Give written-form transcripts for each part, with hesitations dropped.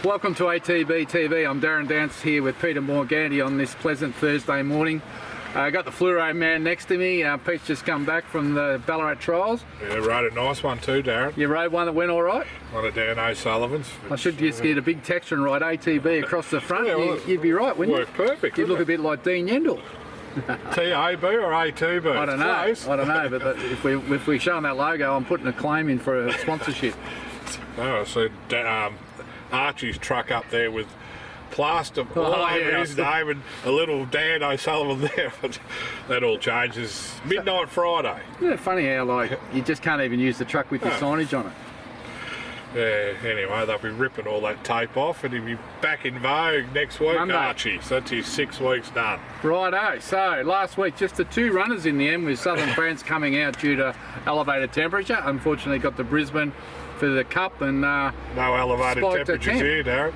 Welcome to ATB TV. I'm Darren Dance here with Peter Morganti on this pleasant Thursday morning. I got the Fluoro man next to me. Pete's just come back from the Ballarat trials. Yeah, rode a nice one too, Darren. You rode one that went all right? One of Dan O'Sullivan's. I should just get a big texture and write ATB across the front. Yeah, well, you'd be right, wouldn't you? Worked perfect. You'd look a bit like Dean Yendall. TAB or ATB? I don't know. Close. I don't know, but if we show them that logo, I'm putting a claim in for a sponsorship. Oh, I see Archie's truck up there with plaster all over his name and a little Dan O'Sullivan there. But that all changes midnight Friday. Isn't it funny how like you just can't even use the truck with your signage on it? Yeah, anyway, they'll be ripping all that tape off and he'll be back in vogue next week, Monday. Archie. So that's his 6 weeks done. Righto, so last week just the 2 runners in the end with Southern France coming out due to elevated temperature. Unfortunately got to Brisbane for the Cup and no elevated temperatures here, Darren.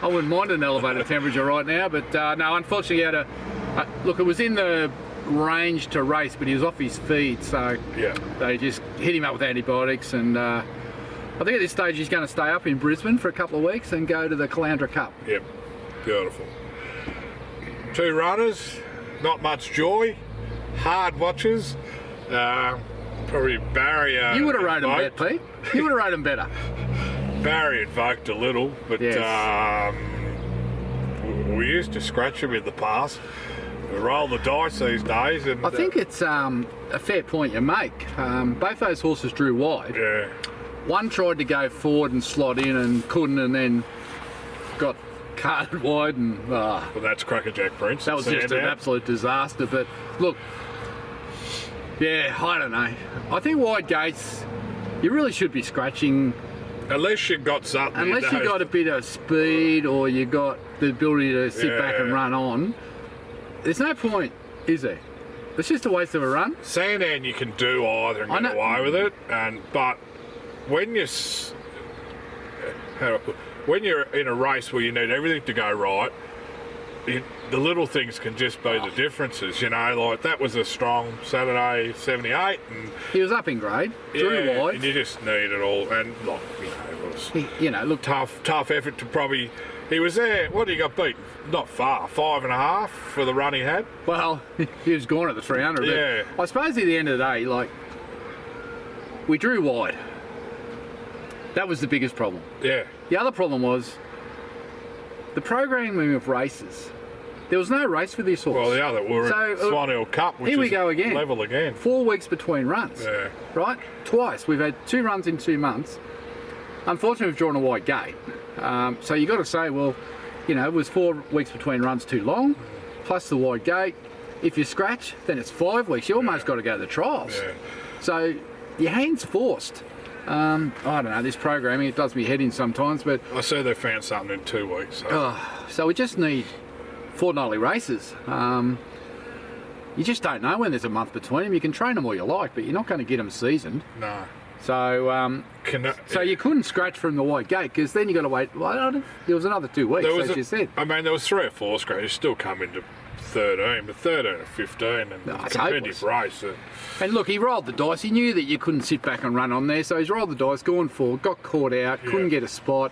I wouldn't mind an elevated temperature right now, but no, unfortunately he had look, it was in the range to race, but he was off his feed, so yeah, they just hit him up with antibiotics, and I think at this stage he's going to stay up in Brisbane for a couple of weeks and go to the Caloundra Cup. Yep, beautiful. 2 runners, not much joy, hard watches. Probably Barry. You would have rode him better, Pete. You would have rode him better. Barry invoked a little, but yes. We used to scratch him in the past. We roll the dice these days, and I think it's a fair point you make. Both those horses drew wide. yeah, One tried to go forward and slot in and couldn't, and then got carted wide, and well, that's Crackerjack Prince. that was just an absolute disaster. But look, yeah, I don't know. I think wide gates, you really should be scratching. Unless you've got something. Unless you got a bit of speed or you got the ability to sit back and run on, there's no point, is there? It's just a waste of a run. Sandown you can do either and get away with it, but when you're in a race where you need everything to go right, the little things can just be the differences, you know. Like that was a strong Saturday 78, and he was up in grade, drew wide, and you just need it all. And like, it was look, tough effort to probably. He was there. What did he got beat? Not far, 5.5 for the run he had. Well, he was gone at the 300. Yeah. But I suppose at the end of the day, like, we drew wide. That was the biggest problem. Yeah. The other problem was the programming of races. There was no race for this horse. Well, the other were Swan Hill Cup, which here we is go again. level again. 4 weeks between runs. Yeah. Right? Twice. We've had 2 runs in 2 months. Unfortunately, we've drawn a wide gate. So you've got to say, well, you know, was 4 weeks between runs too long? Plus the wide gate. If you scratch, then it's 5 weeks. You almost got to go to the trials. Yeah. So your hand's forced. I don't know, this programming, it does me head in sometimes, but I see they found something in 2 weeks. So we just need fortnightly races. You just don't know when there's a month between them. You can train them all you like, but you're not going to get them seasoned. No. So you couldn't scratch from the wide gate, because then you got to wait. Well, there was another 2 weeks, as you said. I mean, there was 3 or 4 scratches still come into 13, but 13 or 15, and competitive race. And look, he rolled the dice. He knew that you couldn't sit back and run on there, so he's rolled the dice, gone forward, got caught out, couldn't get a spot,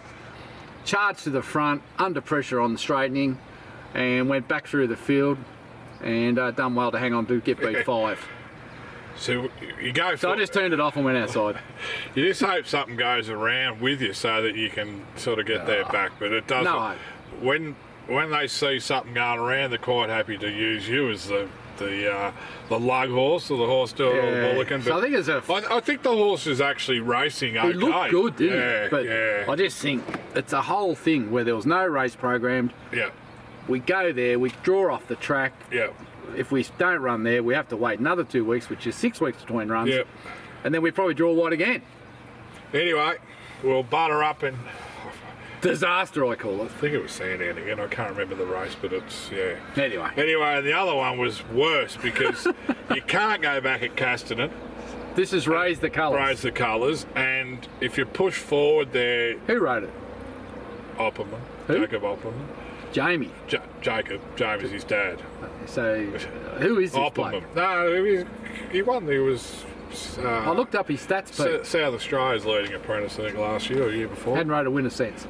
charged to the front, under pressure on the straightening, and went back through the field, and done well to hang on to get beat 5. So you go. So I just turned it off and went outside. You just hope something goes around with you so that you can sort of get their back, but it doesn't. No. When they see something going around, they're quite happy to use you as the lug horse or the horse to Bullock. So I think it's I think the horse is actually racing okay. He looked good, didn't he? But yeah. I just think it's a whole thing where there was no race programmed. Yeah. We go there, we draw off the track. Yeah. If we don't run there, we have to wait another 2 weeks, which is 6 weeks between runs. Yeah. And then we probably draw wide again. Anyway, we'll butter up and disaster, I call it. I think it was Sandown again. I can't remember the race, but it's, yeah. Anyway, the other one was worse because you can't go back at Castanet. This is Raise the Colours. Raise the Colours, and if you push forward there... Who wrote it? Opperman. Who? Jacob Opperman. Jamie. Jacob. James is his dad. So, who is this Opperman. bloke? No, he won. He was I looked up his stats, Pete. South Australia's leading apprentice, I think, last year or year before. Hadn't rode a winner since.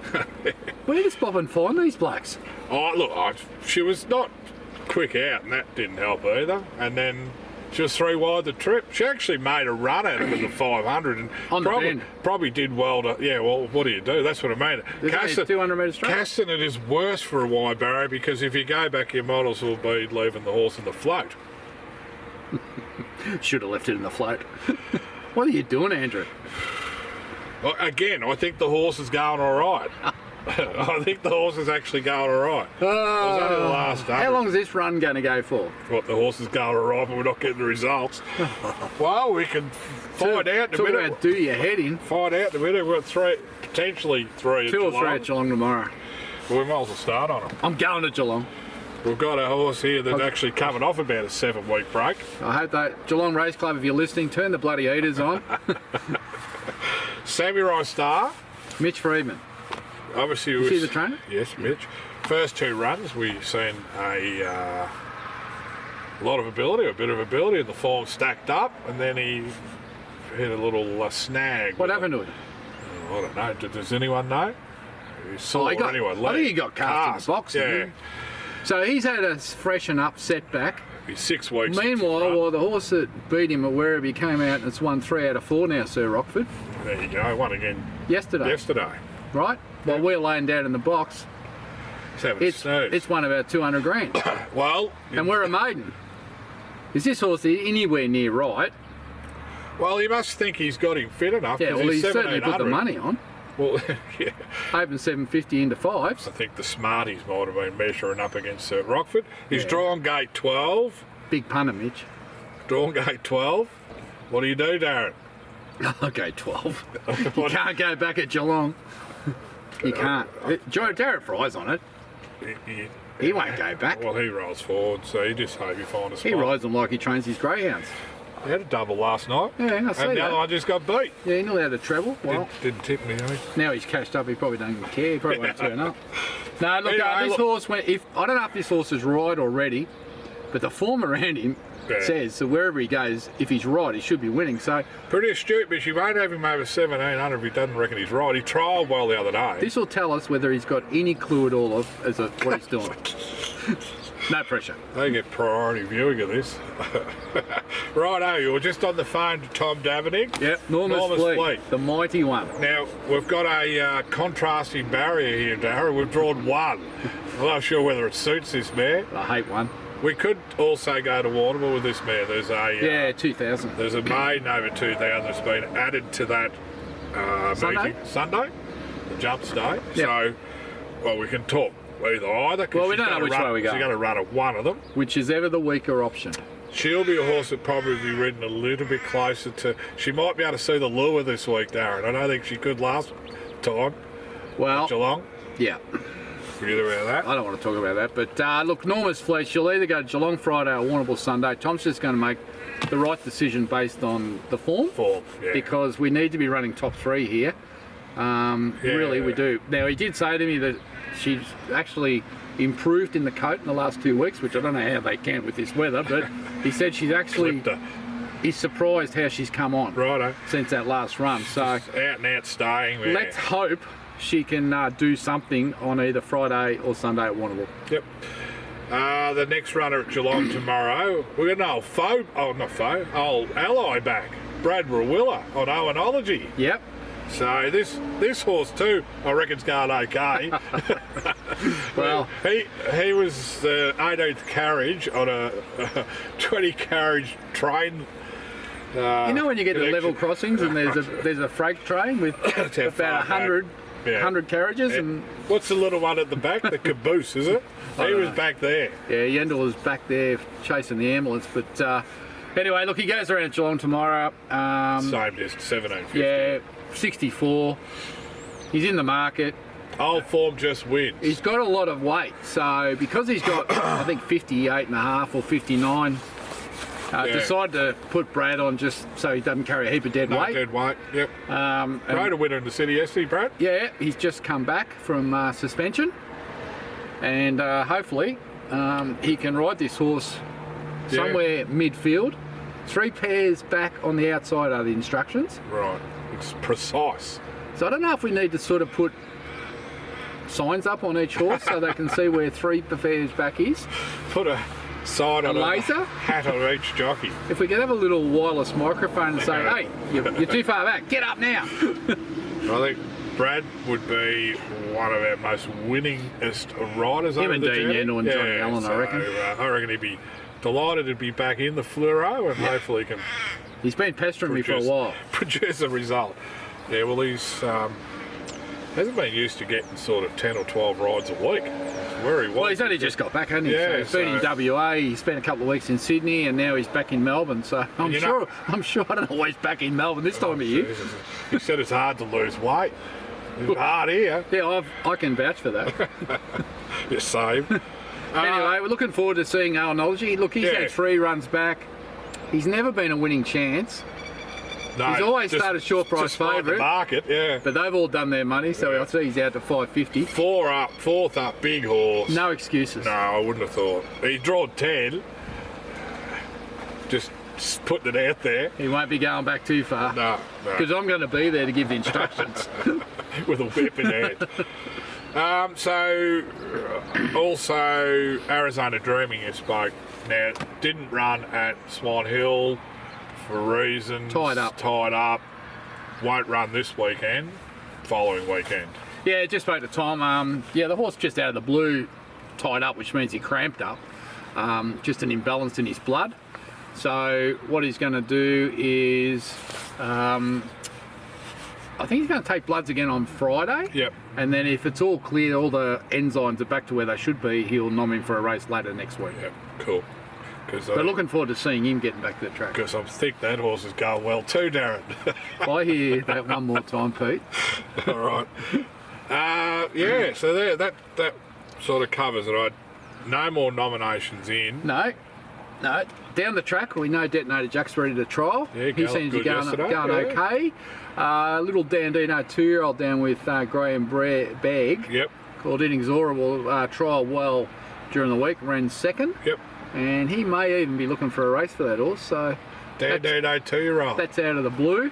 Where does Bob and find these blokes? Oh, look, she was not quick out, and that didn't help either. And then she was 3 wide the trip. She actually made a run at it with the 500 and On the bend. probably did well to. Yeah, well, what do you do? That's what I mean. There's only 200 metres straight. Casting it is worse for a wide barrier because if you go back, your models will be leaving the horse in the float. Should have left it in the float. What are you doing, Andrew? Well, again, I think the horse is going all right. I think the horse is actually going all right. It was only the last 100. How long is this run going to go for? What, the horse is going all right, but we're not getting the results. Well, we can find out in a Talk minute. about do your head in. Find out in a minute. We've got potentially three at 2 or Geelong. 3 at Geelong tomorrow. Well, we might as well start on them. I'm going to Geelong. We've got a horse here that's actually coming off about a 7-week break. I hope that Geelong Race Club, if you're listening, turn the bloody heaters on. Samurai Star. Mitch Friedman. Obviously, Is he the trainer? Yes, Mitch. First 2 runs, we've seen a lot of ability, a bit of ability, and the form stacked up, and then he hit a little snag. What happened to him? I don't know. Does anyone know? He saw I think he got cast in the box. Yeah. Didn't he? So he's had a freshen up setback. He's 6 weeks. since his Meanwhile, run. while the horse that beat him at Werribee came out and it's won 3 out of 4 now, Sir Rockford, There you go. Won again yesterday. Right? While we're laying down in the box, He's having a snooze. it's won about 200 grand. Well, And we're a maiden. Is this horse anywhere near right? well, you must think he's got him fit enough. Yeah, 'cause well, he's he certainly put the 1700. money on. Well, yeah. Open 750 into 5s. I think the Smarties might have been measuring up against Rockford. He's drawn gate 12. Big punter, Mitch. Drawn gate 12. What do you do, Darren? Okay, 12. You can't go back at Geelong. You can't. Jared Fry's on it. He won't go back. Well, he rolls forward, so you just hope you find a spot. He rides them like he trains his greyhounds. He had a double last night. Yeah, I see And the that. other one just got beat. Yeah, he nearly had a treble. Well, Didn't tip me, eh? now he's cashed up. He probably don't even care. He probably won't turn up. No, look, Anyway, this look- horse went. I don't know if this horse is right already, but the form around him Yeah. says that wherever he goes, if he's right, he should be winning. So Pretty astute, but you won't have him over 1700 if he doesn't reckon he's right. He trialled well the other day. this will tell us whether he's got any clue at all of what he's doing. No pressure. They get priority viewing of this. Righto, you're just on the phone to Tom Davenant. Yep, Normus Fleet, the mighty one. Now, we've got a contrasting barrier here, Darren. We've drawn 1. I'm not sure whether it suits this mare. I hate one. We could also go to Waterville with this mare. There's a Yeah, 2000. there's a maiden over 2000 that's been added to that Sunday? meeting. Sunday, the jumps day. Yep. So, well, we can talk either. 'cause Well, we she's don't know gonna which run- way we go. She's going to run at one of them. Which is ever the weaker option. She'll be a horse that probably be ridden a little bit closer to. She might be able to see the lure this week, Darren. I don't think she could last time. Well, Geelong. yeah, Forget about that. I don't want to talk about that. But look, Normus Fleet, she'll either go to Geelong Friday or Warrnambool Sunday. Tom's just going to make the right decision based on the form. Yeah. Because we need to be running top 3 here. Really, we do. Now, he did say to me that she's actually improved in the coat in the last 2 weeks, which I don't know how they can with this weather, but he said she's actually, Clipped her. he's surprised how she's come on Righto. since that last run. So Out and out staying there. let's hope she can do something on either Friday or Sunday at Warrnambool. Yep. The next runner at Geelong tomorrow, we're going to old ally back, Brad Rawiller on Owenology. Yep. So this horse too, I reckon's going okay. Well, he was the 18th carriage on a 20 carriage train. you know when you get to connection. level crossings and there's a freight train with That's how about far back. 100 carriages and What's the little one at the back? The caboose, is it? He was back there. yeah, Yendel was back there chasing the ambulance. But anyway, look, he goes around Geelong tomorrow. Same distance, 1750. Yeah, 64. He's in the market. Old form just wins. He's got a lot of weight, so because he's got I think 58.5 or 59. Decided to put Brad on just so he doesn't carry a heap of dead weight. Dead weight, yep. And- Rode a winner in the city yesterday, Brad. Yeah, he's just come back from suspension, and hopefully he can ride this horse somewhere midfield 3 pairs back on the outside are the instructions. Right. It's precise. So I don't know if we need to sort of put signs up on each horse so they can see where 3 pairs back is. Put a sign on laser? a hat on each jockey. If we could have a little wireless microphone and say, hey, you're too far back, get up now. I think Brad would be one of our most winningest riders Him over and the Dean journey. Yandel and Johnny Allen, I reckon. I reckon he'd be delighted to be back in the fluoro and hopefully he can He's been pestering me for a while. produce a result. Yeah, well, he's hasn't been used to getting sort of 10 or 12 rides a week. Where he was. Well, he's only just got back, hasn't he? Yeah, so he's been in WA, he spent a couple of weeks in Sydney, and now he's back in Melbourne. So I'm sure I don't know why he's back in Melbourne this time of year. Jesus. He said it's hard to lose weight. It's hard here. Yeah, I can vouch for that. You're same. Anyway, we're looking forward to seeing Alnology. Look, he's had 3 runs back. He's never been a winning chance. No, he's always started short price despite the favourite. market, yeah. But they've all done their money, so I see he's out to 550. 4th up, big horse. No excuses. No, I wouldn't have thought. He drawed 10. Just putting it out there. He won't be going back too far. No. Because I'm going to be there to give the instructions. With a whip in hand. So, also, Arizona Dreaming you spoke. Now, didn't run at Swan Hill for reasons. Tied up. Won't run this weekend. Following weekend. Yeah, just spoke to Tom. The horse just out of the blue tied up, which means he cramped up. Just an imbalance in his blood. So what he's going to do is, I think he's going to take bloods again on Friday. Yep. And then if it's all clear, all the enzymes are back to where they should be, he'll nom him for a race later next week. Yep, cool. But looking forward to seeing him getting back to the track. Because I think that horse is going well too, Darren. I hear that one more time, Pete. All right. Yeah, so that sort of covers it. No more nominations in. No. Down the track, we know Detonator Jack's ready to trial. Yeah, he seems to be going yesterday. okay. Little Dandino 2-year-old down with Graham Bagg. Yep. Called Inexora will trial well during the week, ran 2nd. Yep. And he may even be looking for a race for that horse. So Dandino 2-year-old. that's out of the blue.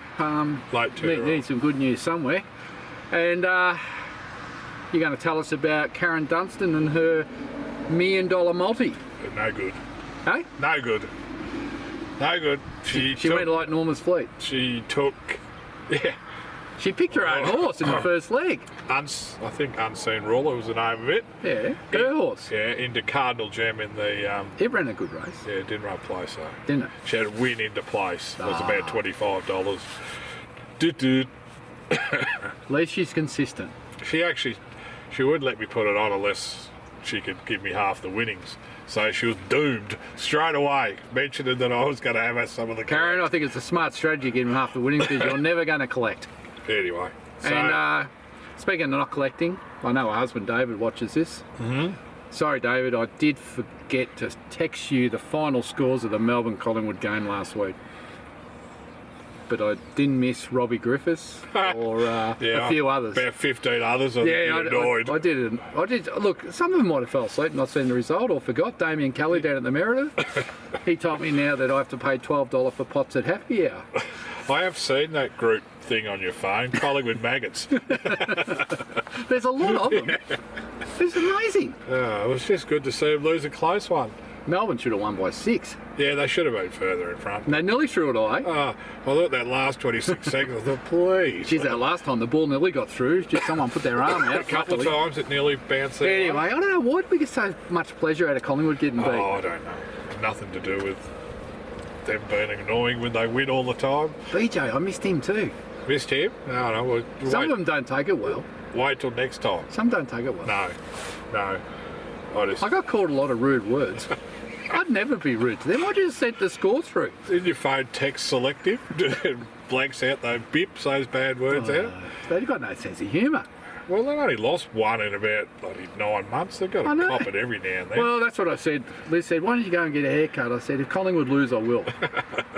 Late 2-year-old. Need some good news somewhere. And you're going to tell us about Karen Dunstan and her $1 million multi. No good. Hey? No good. No good. She went like Norma's Fleet. She took... Yeah. She picked her own horse in the first leg. I think Unseen Ruler was the name of it. Yeah, her horse. Yeah, into Cardinal Gem in the... It ran a good race. Yeah, it didn't run place though. Didn't it? She had a win into place. It was about $25. Doot. At least she's consistent. She wouldn't let me put it on unless she could give me half the winnings. So she was doomed straight away, mentioning that I was going to have some of the... Karen, I think it's a smart strategy giving half the winnings because you're never going to collect. Anyway. So, And speaking of not collecting, I know her husband David watches this. Mm-hmm. Sorry, David, I did forget to text you the final scores of the Melbourne-Collingwood game last week. But I didn't miss Robbie Griffiths or a few others. About 15 others. I'm annoyed. I did. Look, some of them might have fell asleep and not seen the result or forgot. Damien Kelly down at the Meredith. He told me now that I have to pay $12 for pots at happy hour. I have seen that group thing on your phone, Collingwood Maggots. There's a lot of them. It's amazing. It was just good to see them lose a close one. Melbourne should have won by 6. Yeah, they should have been further in front. And they nearly threw it away. I thought that last 26 seconds, I thought, please. Geez, that last time the ball nearly got through. Just someone put their arm out. A couple of times it nearly bounced their Anyway, I don't know. Why did we get so much pleasure out of Collingwood getting beat? I don't know. Nothing to do with them being annoying when they win all the time. BJ, I missed him too. Missed him? No. We'll Some of them don't take it well. Wait till next time. Some don't take it well. No. I got called a lot of rude words. I'd never be rude to them. I just sent the score through. Didn't your phone text selective? Blanks out those bips, those bad words out? They've got no sense of humour. Well, they only lost one in about 9 months. They've got to cop it every now and then. Well, that's what I said. Liz said, why don't you go and get a haircut? I said, if Collingwood lose, I will.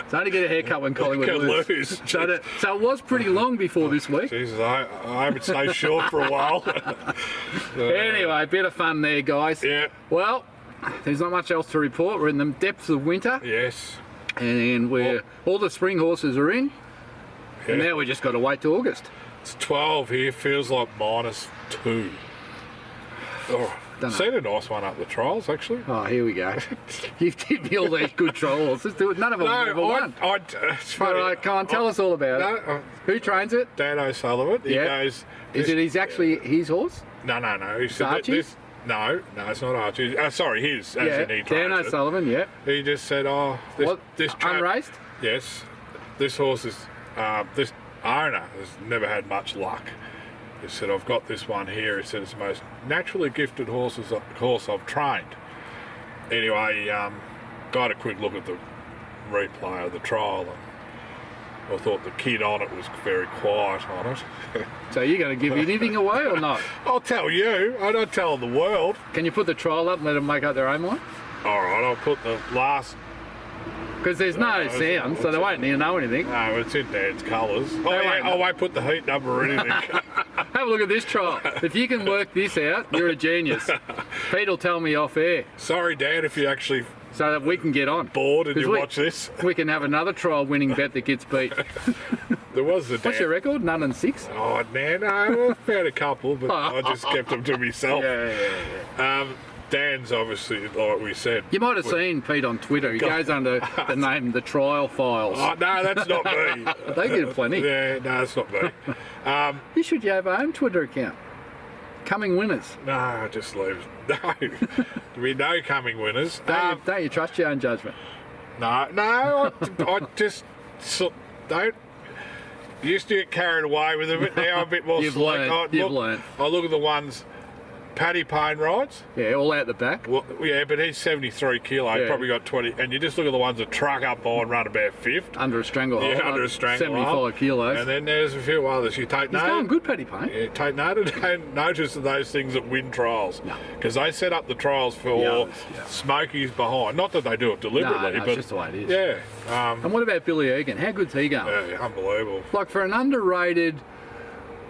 So I only get a haircut when Collingwood lose. So it was pretty long before this week. Jesus, I haven't stayed short for a while. Anyway, a bit of fun there, guys. Yeah. Well, there's not much else to report. We're in the depths of winter. Yes. And all the spring horses are in, and now we just got to wait till August. It's 12 here, feels like -2. Oh, seen a nice one up the trials, actually. Oh, here we go. You've given me all these good trial horses. None of them have ever won. It's funny. Can't tell us all about it. Who trains it? Dan O'Sullivan. He goes... Is it actually his horse? No. He said Archie? No, it's not Archie. Sorry, his. As in he Dan O'Sullivan, yeah. He just said, this chap, unraced? Yes. This horse is... this owner has never had much luck. He said, I've got this one here. He said, it's the most naturally gifted horse I've trained. Anyway, got a quick look at the replay of the trial, and I thought the kid on it was very quiet on it. So you're going to give anything away or not? I'll tell you. I don't tell the world. Can you put the trial up and let them make up their own mind? All right, I'll put the last... Because there's no sound, so they won't need to know anything. No, it's in Dad's colours. I won't put the heat number or anything. Have a look at this trial. If you can work this out, you're a genius. Pete will tell me off air. Sorry, Dad, if you actually... So that we can get on. Bored and you watch this. We can have another trial winning bet that gets beat. There was the... What's your record? None and 6? Oh, man, I found a couple, but I just kept them to myself. Yeah. Dan's obviously, like we said... You might have seen Pete on Twitter. He goes under the name The Trial Files. Oh, no, that's not me. They get plenty. Yeah, no, that's not me. You should have your own Twitter account. Coming winners. No, just leave. No. There'll be no coming winners. Don't you trust your own judgment? No, I just don't... Used to get carried away with it, but now I'm a bit more You've select. learned. I look at the ones... Paddy Payne rides. Yeah, all out the back. Well, yeah, but he's 73 kilo. Yeah. Probably got 20. And you just look at the ones that truck up by and run about fifth. Under a stranglehold. Yeah, under a stranglehold. 75 kilos. And then there's a few others. You take He's going good, Paddy Payne. Yeah, take note. Don't notice of those things that win trials. No. Because they set up the trials for Smokies behind. Not that they do it deliberately, no, but it's just the way it is. Yeah. And what about Billy Egan? How good's he going? Yeah, unbelievable. Like for an underrated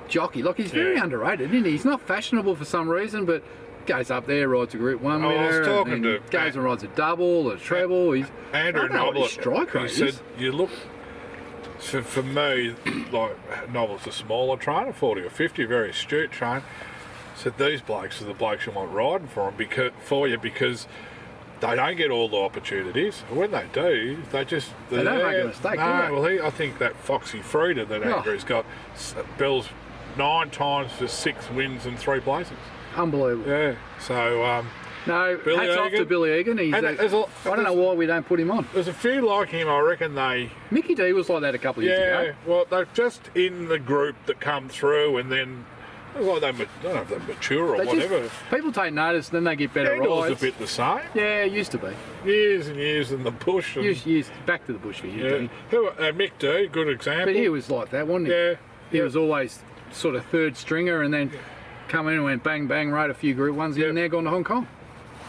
jockey, like he's very underrated, isn't he? He's not fashionable for some reason, but goes up there, rides a Group 1 winner, I was talking to goes and rides a double, a treble. He's Andrew Noblet. Strike rate. He said, you look, for me, like Noblet's a smaller trainer, 40 or 50, very astute trainer. Said these blokes are the blokes you want riding for you because they don't get all the opportunities. When they do, they don't make a mistake. No, well, I think that Foxy Frida that Andrew's got, Bill's 9 times for 6 wins and 3 places. Unbelievable. Yeah. So no, Billy hats off to Billy Egan. I don't know why we don't put him on. There's a few like him. I reckon Mickey D was like that a couple of years ago. Yeah. Well, they're just in the group that come through, and then like I don't know if they're mature or whatever. People take notice, then they get better Handle's rides. a bit the same. Yeah, it used to be. Years and years in the bush. And, years back to the bush for you. Mick D, good example. But he was like that, wasn't he? Yeah. He was always sort of third stringer, and then come in and went bang bang, rode a few Group 1s, and now gone to Hong Kong.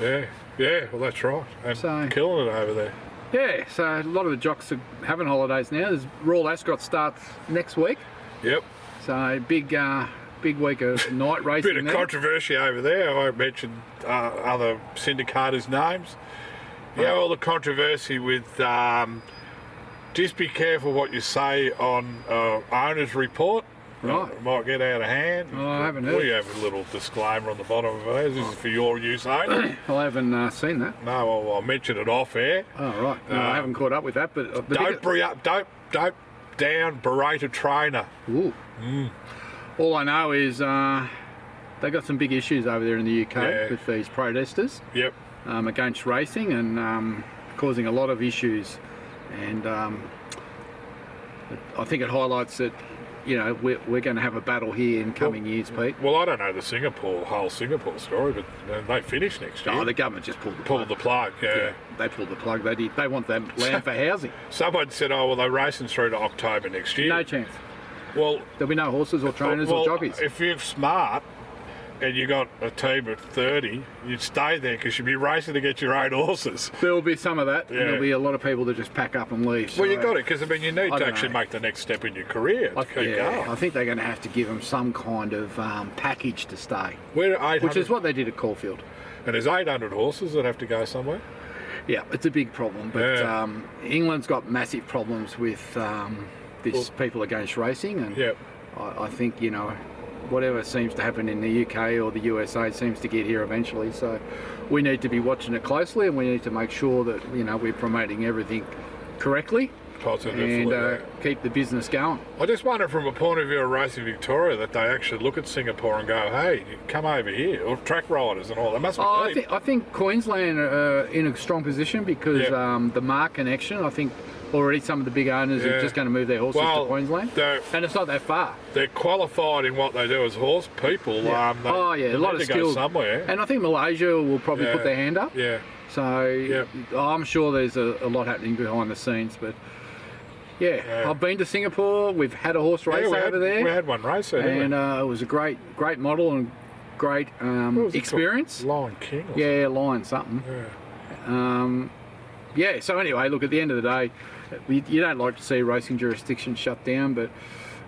Yeah, well that's right. And so, killing it over there. Yeah, so a lot of the jocks are having holidays now. There's Royal Ascot starts next week. Yep. So big week of night racing. Bit of controversy over there. I won't mention other syndicators' names. Yeah, all the controversy with just be careful what you say on owner's report. Right. It might get out of hand. Oh, I haven't heard. We have a little disclaimer on the bottom of ours. This is for your use only. I haven't seen that. No, I'll mention it off air. Oh, right. No, I haven't caught up with that. But don't berate a trainer. Ooh. All I know is they've got some big issues over there in the UK with these protesters. Yep. Against racing and causing a lot of issues. And I think it highlights that, you know, we're going to have a battle here in coming years, Pete. Well, I don't know the whole Singapore story, but they finish next year. Oh, the government just pulled the plug. Yeah. They pulled the plug. They did. They want that land for housing. Someone said, oh, well, they're racing through to October next year. No chance. Well, there'll be no horses or trainers or jockeys. If you're smart and you got a team of 30, you'd stay there because you'd be racing to get your own horses. There'll be some of that. Yeah. There'll be a lot of people that just pack up and leave. Well, you got it, because I mean, you need to actually make the next step in your career to keep going. I think they're going to have to give them some kind of package to stay. We're 800, which is what they did at Caulfield. And there's 800 horses that have to go somewhere. Yeah, it's a big problem. But England's got massive problems with this people against racing, and I think, you know, whatever seems to happen in the UK or the USA seems to get here eventually. So we need to be watching it closely, and we need to make sure that, you know, we're promoting everything correctly. Positively, and keep the business going. I just wonder from a point of view of Racing Victoria that they actually look at Singapore and go, hey, come over here, or track riders and all. That must be I think Queensland are in a strong position because the mark connection, I think already some of the big owners are just going to move their horses to Queensland. And it's not that far. They're qualified in what they do as horse people. Yeah. They a lot of skill somewhere. And I think Malaysia will probably put their hand up. Yeah. So I'm sure there's a lot happening behind the scenes, but I've been to Singapore. We've had a horse race over there. We had one race there, and it was a great model and great experience. Lion King. Lion something. So anyway, look, at the end of the day, you don't like to see racing jurisdictions shut down, but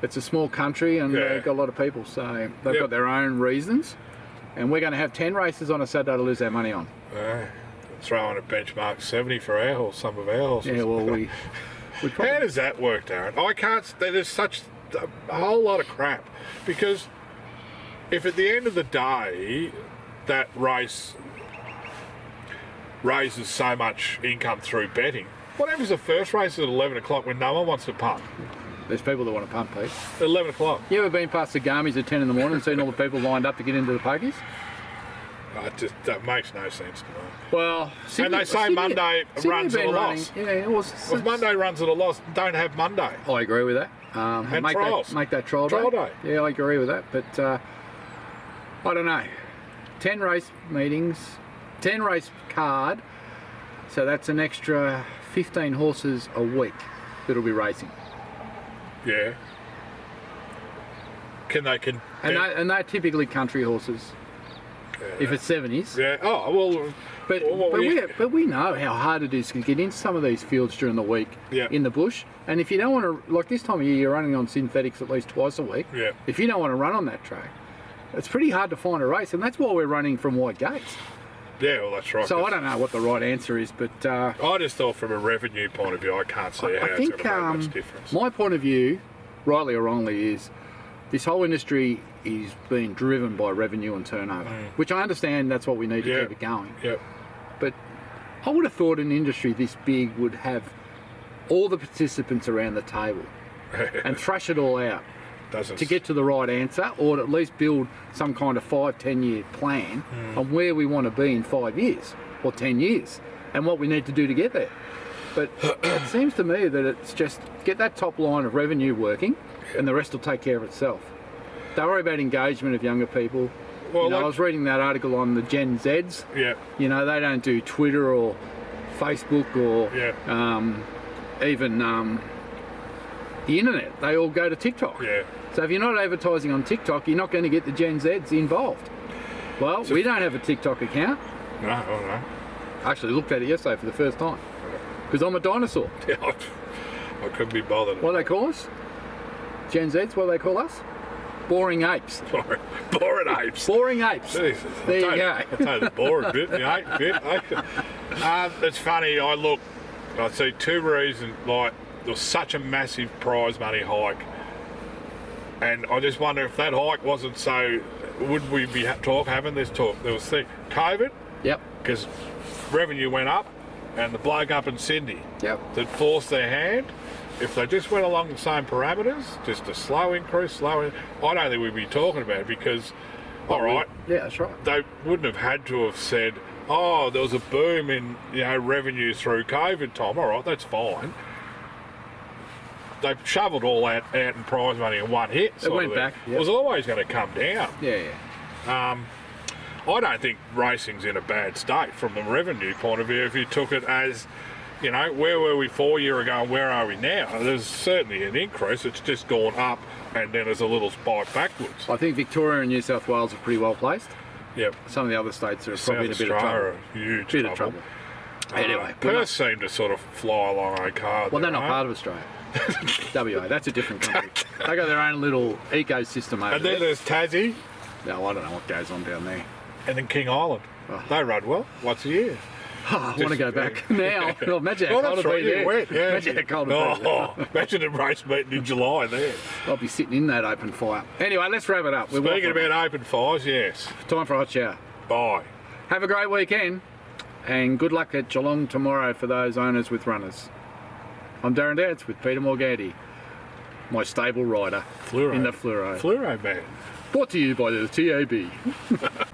it's a small country and they've got a lot of people, so they've got their own reasons. And we're going to have 10 races on a Saturday to lose our money on. Throwing a benchmark 70 for our horse, some of our horses. Yeah, well, we How does that work, Darren? I can't. There's such a whole lot of crap, because if at the end of the day that race raises so much income through betting, what happens the first race at 11 o'clock when no one wants to punt? There's people that want to punt, Pete. At 11 o'clock. You ever been past the Garmies at 10 in the morning and seen all the people lined up to get into the pokies? That makes no sense to me. Well, and they say Monday runs at a loss. If Monday runs at a loss, don't have Monday. I agree with that. And make trials. Make that trial day. Yeah, I agree with that. But I don't know. 10 race meetings, 10 race card. So that's an extra 15 horses a week that'll be racing. Yeah. And they're typically country horses. If it's 70s. Yeah. Oh, well. But we know how hard it is to get into some of these fields during the week in the bush. And if you don't want to, like this time of year, you're running on synthetics at least twice a week. Yeah. If you don't want to run on that track, it's pretty hard to find a race. And that's why we're running from wide gates. Yeah, well, that's right. So I don't know what the right answer is, but... I just thought from a revenue point of view, I can't see how it's going to make much difference. My point of view, rightly or wrongly, is this whole industry is being driven by revenue and turnover, which I understand that's what we need to keep it going. Yep. But I would have thought an industry this big would have all the participants around the table and thrash it all out to get to the right answer, or to at least build some kind of 5-10 year plan on where we want to be in 5 years or 10 years and what we need to do to get there. But it seems to me that it's just get that top line of revenue working and the rest will take care of itself. They worry about engagement of younger people. Well, I was reading that article on the Gen Zs. Yeah. You know, they don't do Twitter or Facebook or even the internet. They all go to TikTok. Yeah. So if you're not advertising on TikTok, you're not going to get the Gen Zs involved. Well, we don't have a TikTok account. No. I actually looked at it yesterday for the first time because I'm a dinosaur. Yeah, I couldn't be bothered. What do they call us? Gen Zs, what do they call us? Boring apes. Boring apes. Boring apes. Jesus. There you go. I'll take the boring bit, the ape bit. It's funny, I see two reasons, like, there was such a massive prize money hike, and I just wonder if that hike wasn't so, would we be having this talk? There was COVID. Yep. Because revenue went up, and the bloke up in Cindy that forced their hand. If they just went along the same parameters, just a slow increase, I don't think we'd be talking about it because, Yeah, that's right. They wouldn't have had to have said, oh, there was a boom in revenue through COVID time. All right, that's fine. They shoveled all out in prize money in one hit. It went back. It was always going to come down. Yeah. I don't think racing's in a bad state from a revenue point of view if you took it as... where were we 4 years ago and where are we now? There's certainly an increase. It's just gone up and then there's a little spike backwards. I think Victoria and New South Wales are pretty well placed. Yep. Some of the other states are probably in a bit of trouble. Huge trouble. Anyway. Perth seem to sort of fly along okay. Well, they're not part of Australia. WA, that's a different country. They got their own little ecosystem over there. And then there's Tassie. No, I don't know what goes on down there. And then King Island. Oh. They run well once a year. I want to go back now. Oh, imagine how Oh, cold that's it'd right, be you there. went, yeah. Imagine how cold it'd be. Oh, imagine a race meeting in July there. I'll be sitting in that open fire. Anyway, let's wrap it up. We're Speaking waffling. about open fires, yes. Time for a hot shower. Bye. Have a great weekend, and good luck at Geelong tomorrow for those owners with runners. I'm Darren Dowds with Peter Morganti, my stable rider Fluoro. in the Fluoro. Fluoro, man. Brought to you by the TAB.